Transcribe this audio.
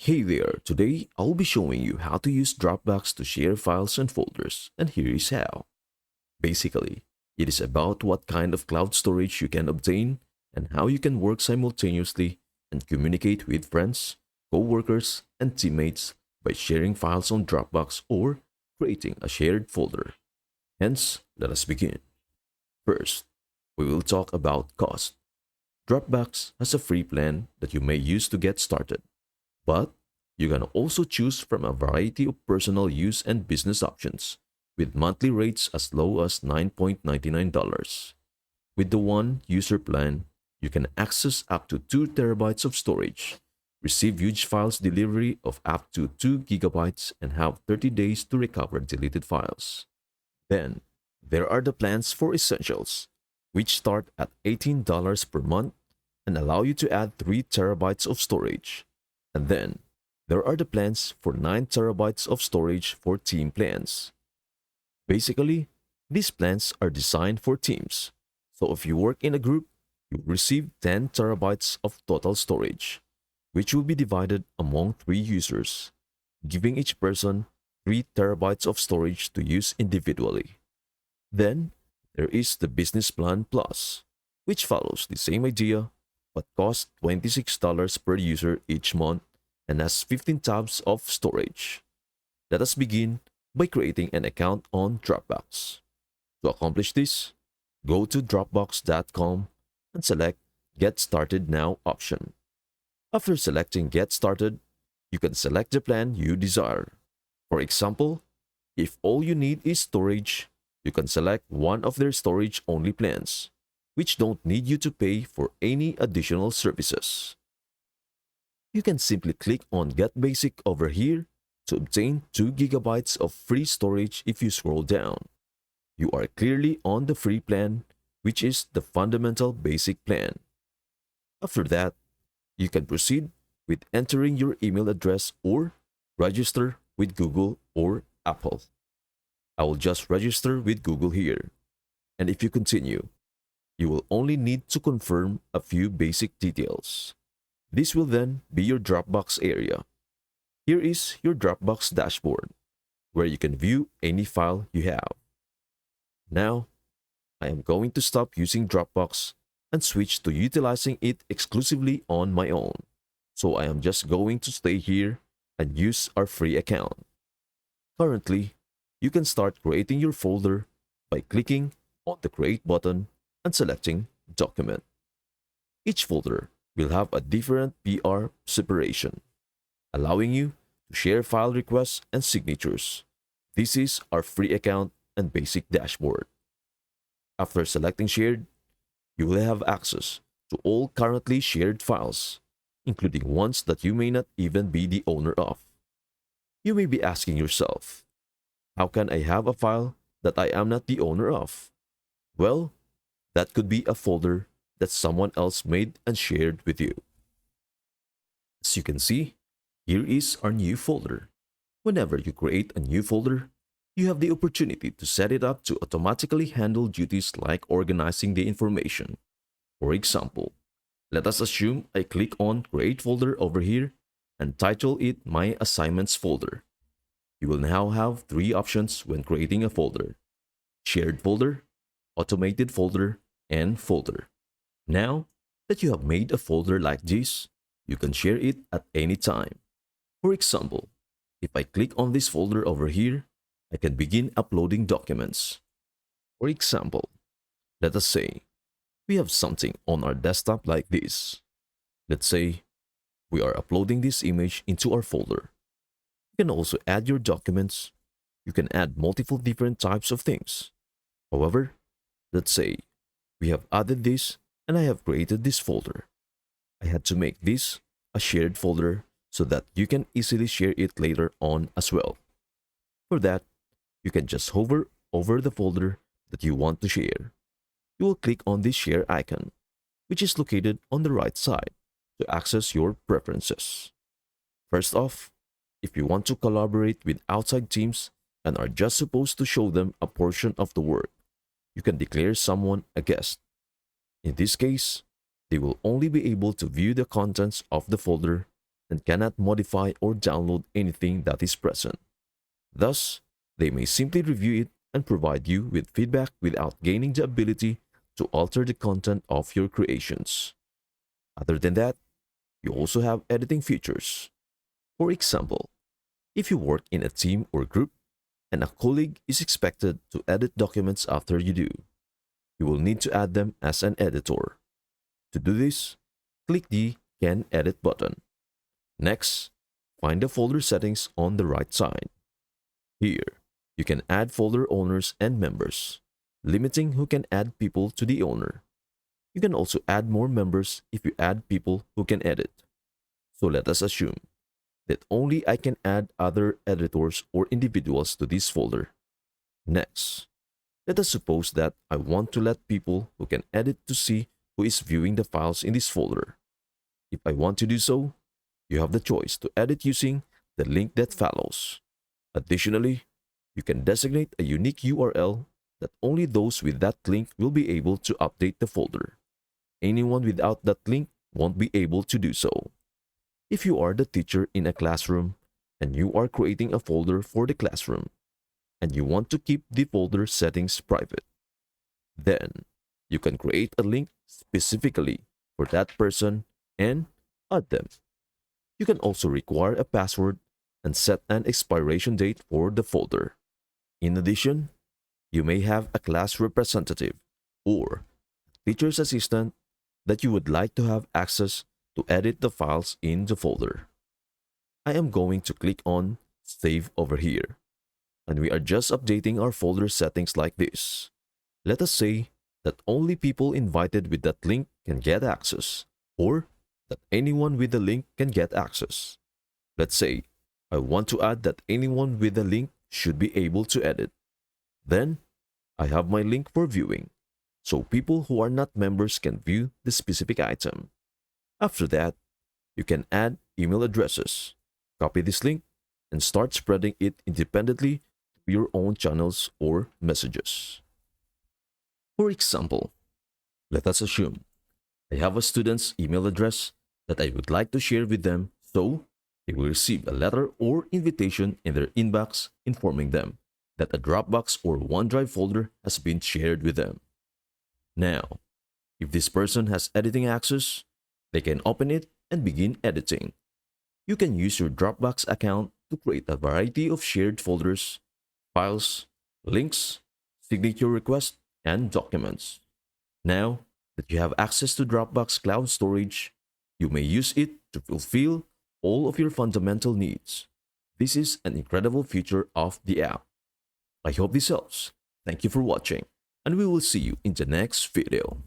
Hey there, today I'll be showing you how to use Dropbox to share files and folders, and here is how. Basically, it is about what kind of cloud storage you can obtain and how you can work simultaneously and communicate with friends, co-workers, and teammates by sharing files on Dropbox or creating a shared folder. Hence, let us begin. First, we will talk about cost. Dropbox has a free plan that you may use to get started. But you can also choose from a variety of personal use and business options, with monthly rates as low as $9.99. With the one user plan, you can access up to 2 terabytes of storage, receive huge files delivery of up to 2 gigabytes, and have 30 days to recover deleted files. Then, there are the plans for essentials, which start at $18 per month and allow you to add 3 terabytes of storage. And then, there are the plans for 9 terabytes of storage for team plans. Basically, these plans are designed for teams. So if you work in a group, you will receive 10 terabytes of total storage, which will be divided among 3 users, giving each person 3 terabytes of storage to use individually. Then, there is the Business Plan Plus, which follows the same idea but costs $26 per user each month and has 15 tabs of storage. Let us begin by creating an account on Dropbox. To accomplish this, go to dropbox.com and select Get Started Now option. After selecting Get Started, you can select the plan you desire. For example, if all you need is storage, you can select one of their storage-only plans, which don't need you to pay for any additional services. You can simply click on Get Basic over here to obtain 2 gigabytes of free storage if you scroll down. You are clearly on the free plan, which is the fundamental basic plan. After that, you can proceed with entering your email address or register with Google or Apple. I will just register with Google here. And if you continue, you will only need to confirm a few basic details. This will then be your Dropbox area. Here is your Dropbox dashboard, where you can view any file you have. Now, I am going to stop using Dropbox and switch to utilizing it exclusively on my own. So I am just going to stay here and use our free account. Currently, you can start creating your folder by clicking on the Create button and selecting Document. Each folder will have a different PR separation, allowing you to share file requests and signatures. This is our free account and basic dashboard. After selecting Shared, you will have access to all currently shared files, including ones that you may not even be the owner of. You may be asking yourself, how can I have a file that I am not the owner of? Well, that could be a folder that someone else made and shared with you. As you can see, here is our new folder. Whenever you create a new folder, you have the opportunity to set it up to automatically handle duties like organizing the information. For example, let us assume I click on Create Folder over here and title it My Assignments folder. You will now have 3 options when creating a folder: Shared folder, Automated folder, and Folder. Now that you have made a folder like this, you can share it at any time. For example, if I click on this folder over here, I can begin uploading documents. For example, let us say we have something on our desktop like this. Let's say we are uploading this image into our folder. You can also add your documents. You can add multiple different types of things. However, let's say we have added this and I have created this folder. I had to make this a shared folder so that you can easily share it later on as well. For that, you can just hover over the folder that you want to share. You will click on this share icon, which is located on the right side, to access your preferences. First off, if you want to collaborate with outside teams and are just supposed to show them a portion of the work, you can declare someone a guest. In this case, they will only be able to view the contents of the folder and cannot modify or download anything that is present. Thus, they may simply review it and provide you with feedback without gaining the ability to alter the content of your creations. Other than that, you also have editing features. For example, if you work in a team or group and a colleague is expected to edit documents after you do, you will need to add them as an editor. To do this, click the Can Edit button. Next, find the folder settings on the right side. Here, you can add folder owners and members, limiting who can add people to the owner. You can also add more members if you add people who can edit. So let us assume that only I can add other editors or individuals to this folder. Next, let us suppose that I want to let people who can edit to see who is viewing the files in this folder. If I want to do so, you have the choice to edit using the link that follows. Additionally, you can designate a unique URL that only those with that link will be able to update the folder. Anyone without that link won't be able to do so. If you are the teacher in a classroom and you are creating a folder for the classroom and you want to keep the folder settings private, then you can create a link specifically for that person and add them. You can also require a password and set an expiration date for the folder. In addition, you may have a class representative or teacher's assistant that you would like to have access to edit the files in the folder. I am going to click on Save over here, and we are just updating our folder settings like this. Let us say that only people invited with that link can get access, or that anyone with the link can get access. Let's say I want to add that anyone with the link should be able to edit. Then, I have my link for viewing, so people who are not members can view the specific item. After that, you can add email addresses, copy this link, and start spreading it independently to your own channels or messages. For example, let us assume I have a student's email address that I would like to share with them, so they will receive a letter or invitation in their inbox informing them that a Dropbox or OneDrive folder has been shared with them. Now, if this person has editing access, they can open it and begin editing. You can use your Dropbox account to create a variety of shared folders, files, links, signature requests, and documents. Now that you have access to Dropbox cloud storage, you may use it to fulfill all of your fundamental needs. This is an incredible feature of the app. I hope this helps. Thank you for watching, and we will see you in the next video.